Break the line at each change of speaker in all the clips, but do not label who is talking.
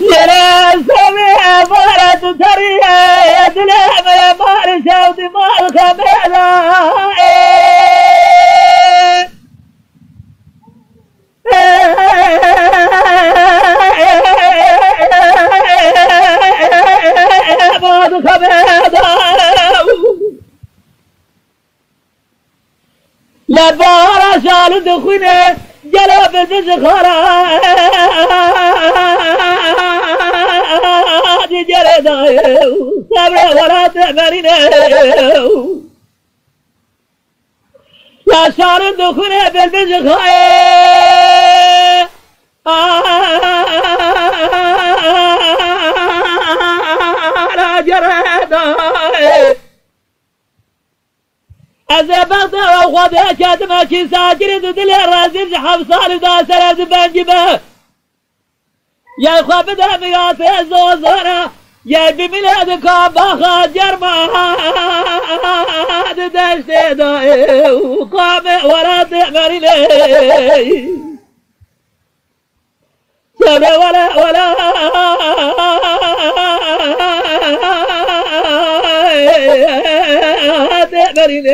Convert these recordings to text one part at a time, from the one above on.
يا سميع فرد تريه يدلم يا مال شوتي مالك بيضاء مالك بيضاء لبارة شال دخنه جلب الزخرة جلد صبر ولا تأمرين لا شال دخنه بالبزخرة لا جرد أزبط وخذ كاتما شي ساكر دل الرازل حفصال دا سرز بنجبه يا خبد ميات زوزنا يا بميلاد كابا جرما دشت دا وقام ولا تأمرين صبر ولا تأمرين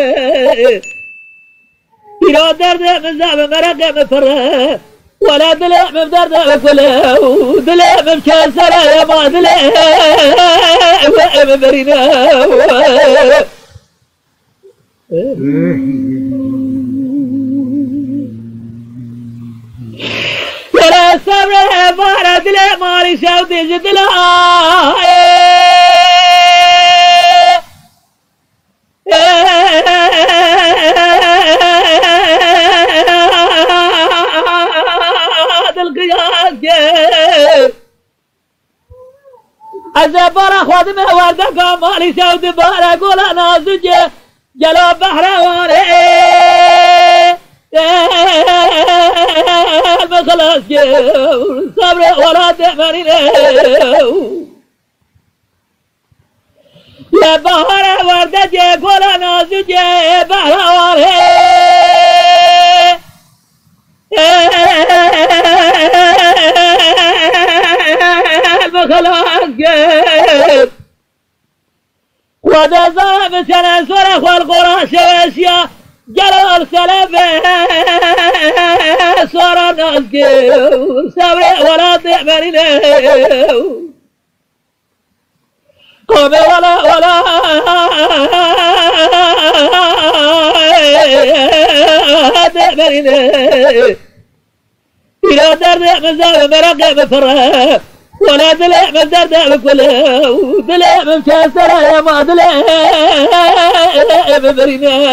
إلى درد مزاب مرق مفره ولا دلع مبدرد مفله ودلع مبكسره يا ما دلع مبرينا ولا صبر ما دلع مالي شوتي جدلا الزبارة خادمة وردك مالي شود بارا قول أنا زوجي جلو بحر واري خلاص صبر ولا تأمرين يا بحر وردك قول أنا زوجي بحر واري خلاص ودا زاب سنة سرخ والقرى شواشيا جلال سلفه صار الناس صبر ولا تأمرين قوم ولا تأمرين إلى درد مزاب مرق مفره ولا دلع من درد بكله ودلع من كسره يا ما دلع ببرينا